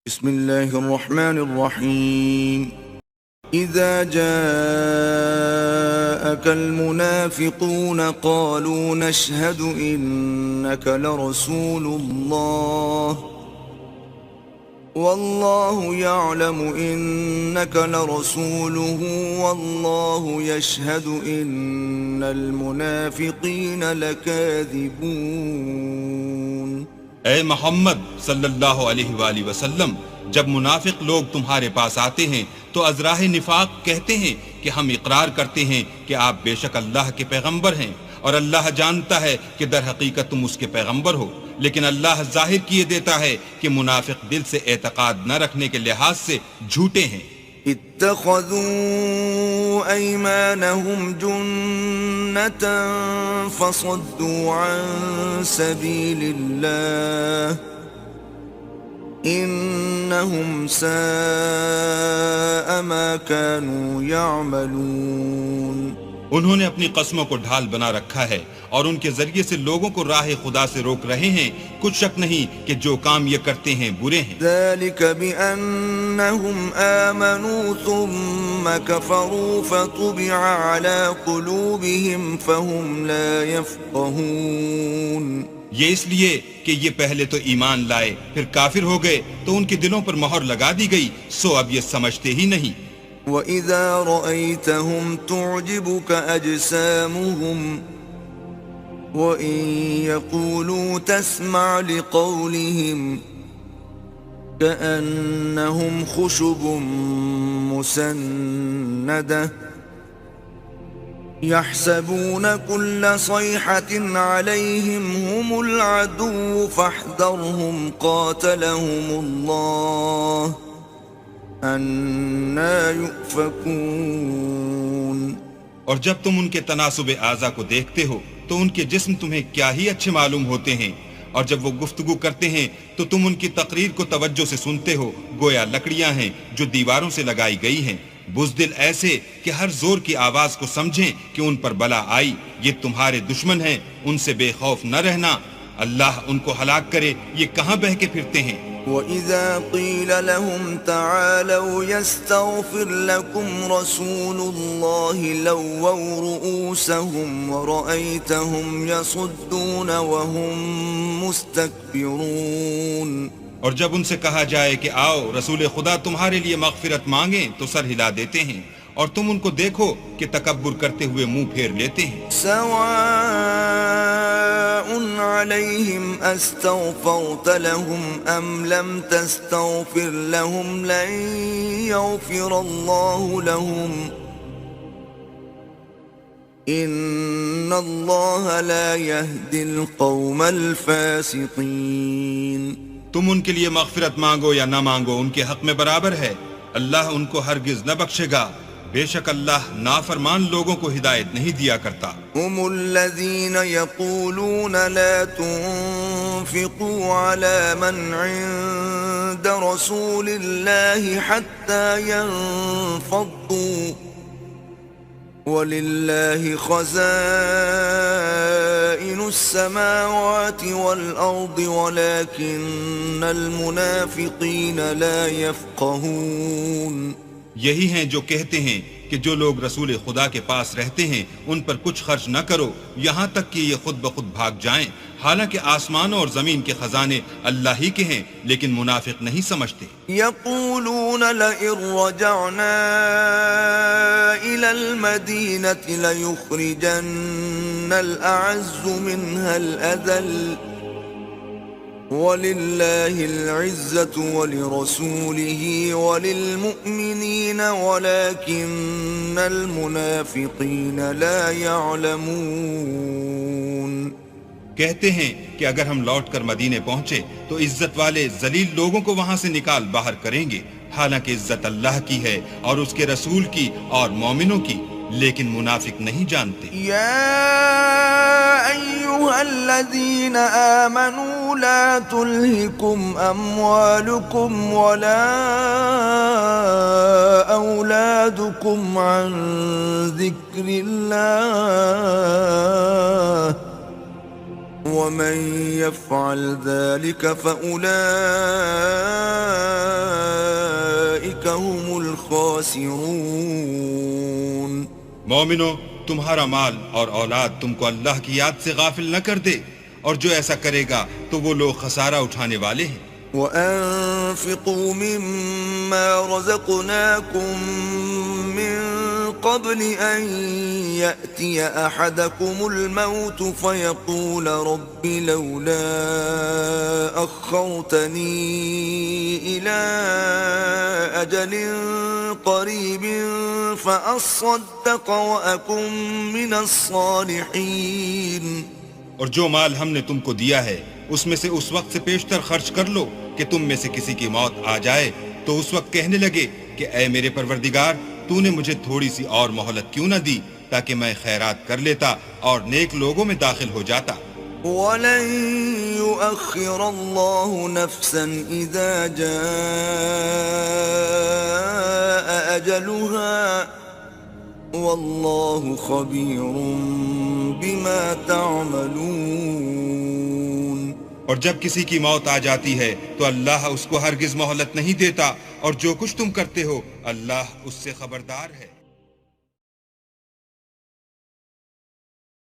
بسم الله الرحمن الرحيم إذا جاءك المنافقون قالوا نشهد إنك لرسول الله والله يعلم إنك لرسوله والله يشهد إن المنافقين لكاذبون۔ اے محمد صلی اللہ علیہ وآلہ وسلم، جب منافق لوگ تمہارے پاس آتے ہیں تو از راہ نفاق کہتے ہیں کہ ہم اقرار کرتے ہیں کہ آپ بے شک اللہ کے پیغمبر ہیں، اور اللہ جانتا ہے کہ در حقیقت تم اس کے پیغمبر ہو، لیکن اللہ ظاہر کیے دیتا ہے کہ منافق دل سے اعتقاد نہ رکھنے کے لحاظ سے جھوٹے ہیں۔ اتخذوا أيمانهم جنة فصدوا عن سبيل الله إنهم ساء ما كانوا يعملون۔ انہوں نے اپنی قسموں کو ڈھال بنا رکھا ہے اور ان کے ذریعے سے لوگوں کو راہ خدا سے روک رہے ہیں، کچھ شک نہیں کہ جو کام یہ کرتے ہیں برے ہیں۔ ذلك بأنهم آمنوا ثم كفروا فطبع على قلوبهم فهم لا يفقهون۔ یہ اس لیے کہ یہ پہلے تو ایمان لائے پھر کافر ہو گئے تو ان کے دلوں پر مہر لگا دی گئی، سو اب یہ سمجھتے ہی نہیں۔ وَإِذَا رَأَيْتَهُمْ تُعْجِبُكَ أَجْسَامُهُمْ وَإِن يَقُولُوا تَسْمَعْ لِقَوْلِهِمْ كَأَنَّهُمْ خُشُبٌ مُّسَنَّدَةٌ يَحْسَبُونَ كُلَّ صَيْحَةٍ عَلَيْهِمْ هُمُ الْعَدُوُّ فَاحْذَرْهُمْ قَاتَلَهُمُ اللَّهُ اَنَّا يُؤْفَكُونَ۔ اور جب تم ان کے تناسب اعضاء کو دیکھتے ہو تو ان کے جسم تمہیں کیا ہی اچھے معلوم ہوتے ہیں، اور جب وہ گفتگو کرتے ہیں تو تم ان کی تقریر کو توجہ سے سنتے ہو، گویا لکڑیاں ہیں جو دیواروں سے لگائی گئی ہیں، بزدل ایسے کہ ہر زور کی آواز کو سمجھیں کہ ان پر بلا آئی، یہ تمہارے دشمن ہیں، ان سے بے خوف نہ رہنا، اللہ ان کو ہلاک کرے، یہ کہاں بہہ کے پھرتے ہیں۔ وَإِذَا قِيلَ لَهُمْ تَعَالَوْا يَسْتَغْفِرْ لَكُمْ رَسُولُ اللَّهِ لَوَّوْا رُؤُوسَهُمْ وَرَأَيْتَهُمْ يَصُدُّونَ وَهُمْ مُسْتَكْبِرُونَ۔ اور جب ان سے کہا جائے کہ آؤ رسول خدا تمہارے لیے مغفرت مانگیں تو سر ہلا دیتے ہیں، اور تم ان کو دیکھو کہ تکبر کرتے ہوئے منہ پھیر لیتے ہیں۔ سواء عليهم استغفرت لهم ام لم تستغفر لهم لن يغفر الله لهم ان الله لا يهدي القوم الفاسقين۔ تم ان کے لیے مغفرت مانگو یا نہ مانگو ان کے حق میں برابر ہے، اللہ ان کو ہرگز نہ بخشے گا، بے شک اللہ نافرمان لوگوں کو ہدایت نہیں دیا کرتا۔ هم الذين يقولون لا تنفقوا على من عند رسول الله حتى ينفضوا ولله خزائن السماوات والأرض ولكن المنافقين لا يفقهون۔ یہی ہیں جو کہتے ہیں کہ جو لوگ رسول خدا کے پاس رہتے ہیں ان پر کچھ خرچ نہ کرو یہاں تک کہ یہ خود بخود بھاگ جائیں، حالانکہ آسمانوں اور زمین کے خزانے اللہ ہی کے ہیں، لیکن منافق نہیں سمجھتے۔ يقولون لئن رجعنا إلى المدينة ليخرجن الأعز منها الأذل وَلِلَّهِ الْعِزَّةُ وَلِرَسُولِهِ وَلِلْمُؤْمِنِينَ وَلَكِنَّ الْمُنَافِقِينَ لَا يَعْلَمُونَ۔ کہتے ہیں کہ اگر ہم لوٹ کر مدینے پہنچے تو عزت والے ذلیل لوگوں کو وہاں سے نکال باہر کریں گے، حالانکہ عزت اللہ کی ہے اور اس کے رسول کی اور مومنوں کی، لیکن منافق نہیں جانتے۔ یا ایھا الذین آمنوا لا تلہکم اموالکم ولا اولادکم عن ذکر اللہ ومن يفعل ذلك فأولئك هم الخاسرون. مومنو، تمہارا مال اور اولاد تم کو اللہ کی یاد سے غافل نہ کر دے، اور جو ایسا کرے گا تو وہ لوگ خسارہ اٹھانے والے ہیں. وأنفقوا مما رزقناكم من قبل أن يأتي أحدكم الموت فيقول رب لولا أخرتني إلى أجل قريب فأصدق وأكن من الصالحين. اور جو مال ہم نے تم کو دیا ہے اس میں سے اس وقت سے پیشتر خرچ کر لو کہ تم میں سے کسی کی موت آ جائے تو اس وقت کہنے لگے کہ اے میرے پروردگار، تو نے مجھے تھوڑی سی اور مہلت کیوں نہ دی تاکہ میں خیرات کر لیتا اور نیک لوگوں میں داخل ہو جاتا. وَلَن يُؤَخِّرَ اللَّهُ نَفْسًا إِذَا جَاءَ أَجَلُهَا وَاللَّهُ خَبِيرٌ بِمَا تَعْمَلُونَ. اور جب کسی کی موت آ جاتی ہے تو اللہ اس کو ہرگز مہلت نہیں دیتا، اور جو کچھ تم کرتے ہو اللہ اس سے خبردار ہے.